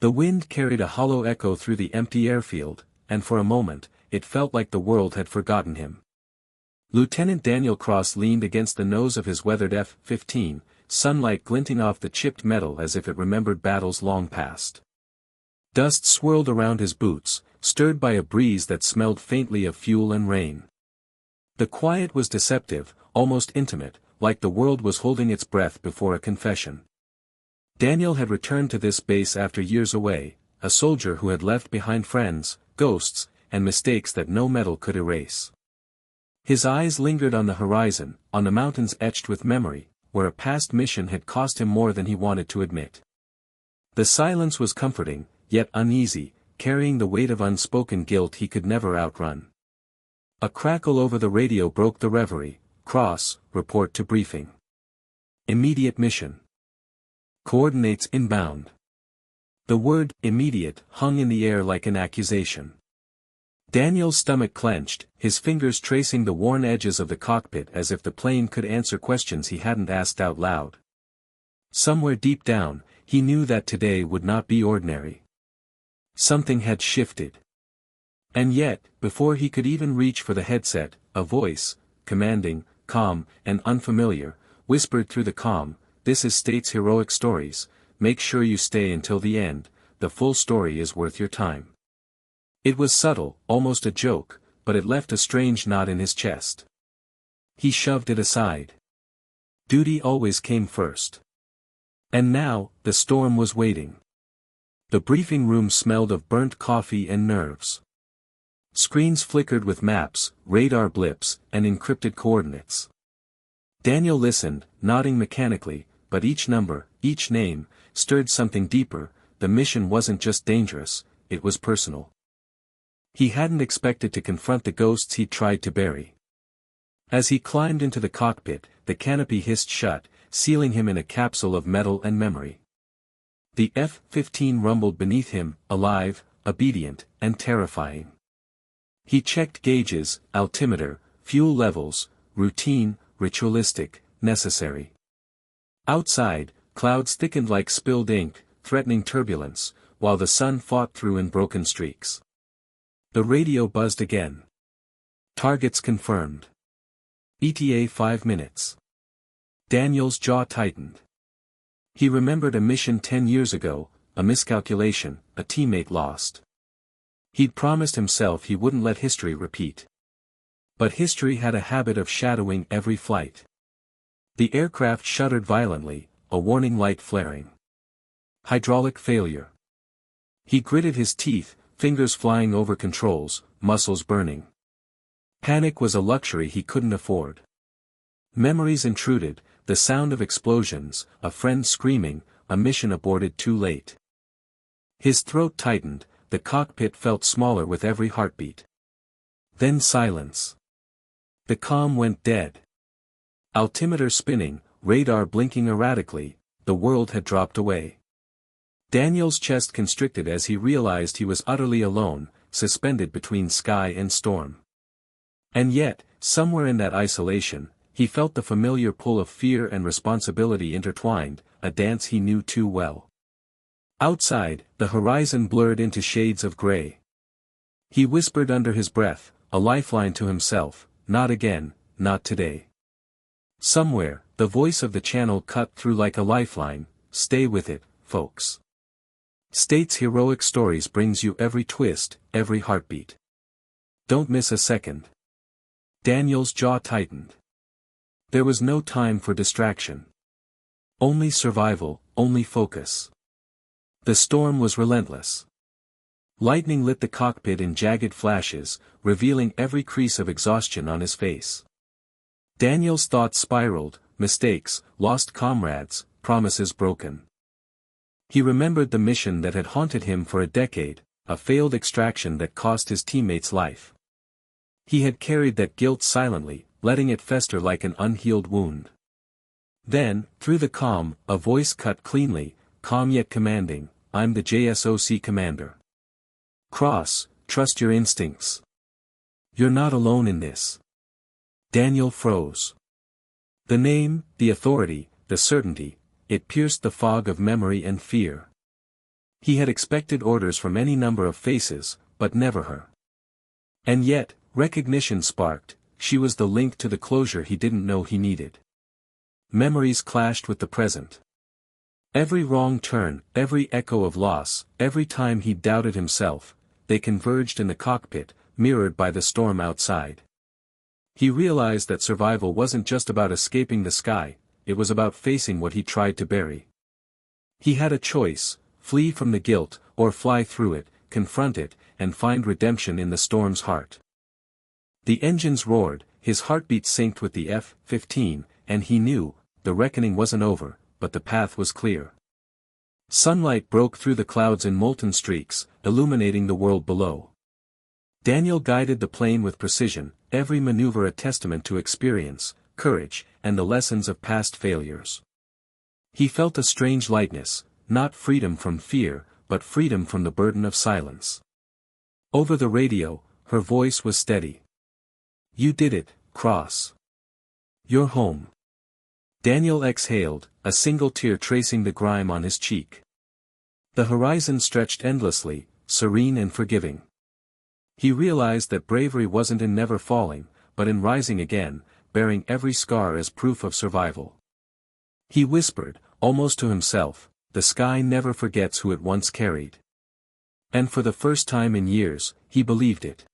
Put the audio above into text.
The wind carried a hollow echo through the empty airfield, and for a moment, it felt like the world had forgotten him. Lieutenant Daniel Cross leaned against the nose of his weathered F-15, sunlight glinting off the chipped metal as if it remembered battles long past. Dust swirled around his boots, stirred by a breeze that smelled faintly of fuel and rain. The quiet was deceptive, almost intimate, like the world was holding its breath before a confession. Daniel had returned to this base after years away, a soldier who had left behind friends, ghosts, and mistakes that no metal could erase. His eyes lingered on the horizon, on the mountains etched with memory, where a past mission had cost him more than he wanted to admit. The silence was comforting, yet uneasy, carrying the weight of unspoken guilt he could never outrun. A crackle over the radio broke the reverie. Cross, report to briefing. Immediate mission. Coordinates inbound. The word, immediate, hung in the air like an accusation. Daniel's stomach clenched, his fingers tracing the worn edges of the cockpit as if the plane could answer questions he hadn't asked out loud. Somewhere deep down, he knew that today would not be ordinary. Something had shifted. And yet, before he could even reach for the headset, a voice, commanding, calm, and unfamiliar, whispered through the comm, "This is State's Heroic Stories, make sure you stay until the end, the full story is worth your time." It was subtle, almost a joke, but it left a strange knot in his chest. He shoved it aside. Duty always came first. And now, the storm was waiting. The briefing room smelled of burnt coffee and nerves. Screens flickered with maps, radar blips, and encrypted coordinates. Daniel listened, nodding mechanically, but each number, each name, stirred something deeper. The mission wasn't just dangerous, it was personal. He hadn't expected to confront the ghosts he'd tried to bury. As he climbed into the cockpit, the canopy hissed shut, sealing him in a capsule of metal and memory. The F-15 rumbled beneath him, alive, obedient, and terrifying. He checked gauges, altimeter, fuel levels, routine, ritualistic, necessary. Outside, clouds thickened like spilled ink, threatening turbulence, while the sun fought through in broken streaks. The radio buzzed again. Targets confirmed. ETA 5 minutes. Daniel's jaw tightened. He remembered a mission 10 years ago, a miscalculation, a teammate lost. He'd promised himself he wouldn't let history repeat. But history had a habit of shadowing every flight. The aircraft shuddered violently, a warning light flaring. Hydraulic failure. He gritted his teeth, fingers flying over controls, muscles burning. Panic was a luxury he couldn't afford. Memories intruded, the sound of explosions, a friend screaming, a mission aborted too late. His throat tightened, the cockpit felt smaller with every heartbeat. Then silence. The comm went dead. Altimeter spinning, radar blinking erratically, the world had dropped away. Daniel's chest constricted as he realized he was utterly alone, suspended between sky and storm. And yet, somewhere in that isolation, he felt the familiar pull of fear and responsibility intertwined, a dance he knew too well. Outside, the horizon blurred into shades of gray. He whispered under his breath, a lifeline to himself, "Not again, not today." Somewhere, the voice of the channel cut through like a lifeline, "Stay with it, folks. State's Heroic Stories brings you every twist, every heartbeat. Don't miss a second." Daniel's jaw tightened. There was no time for distraction. Only survival, only focus. The storm was relentless. Lightning lit the cockpit in jagged flashes, revealing every crease of exhaustion on his face. Daniel's thoughts spiraled, mistakes, lost comrades, promises broken. He remembered the mission that had haunted him for a decade, a failed extraction that cost his teammate's life. He had carried that guilt silently, letting it fester like an unhealed wound. Then, through the comm, a voice cut cleanly, calm yet commanding, "I'm the JSOC Commander. Cross, trust your instincts. You're not alone in this." Daniel froze. The name, the authority, the certainty, it pierced the fog of memory and fear. He had expected orders from any number of faces, but never her. And yet, recognition sparked, she was the link to the closure he didn't know he needed. Memories clashed with the present. Every wrong turn, every echo of loss, every time he doubted himself, they converged in the cockpit, mirrored by the storm outside. He realized that survival wasn't just about escaping the sky, it was about facing what he tried to bury. He had a choice: flee from the guilt, or fly through it, confront it, and find redemption in the storm's heart. The engines roared, his heartbeat synced with the F-15, and he knew, the reckoning wasn't over, but the path was clear. Sunlight broke through the clouds in molten streaks, illuminating the world below. Daniel guided the plane with precision, every maneuver a testament to experience, courage, and the lessons of past failures. He felt a strange lightness, not freedom from fear, but freedom from the burden of silence. Over the radio, her voice was steady. "You did it, Cross. You're home." Daniel exhaled, a single tear tracing the grime on his cheek. The horizon stretched endlessly, serene and forgiving. He realized that bravery wasn't in never falling, but in rising again, bearing every scar as proof of survival. He whispered, almost to himself, "The sky never forgets who it once carried." And for the first time in years, he believed it.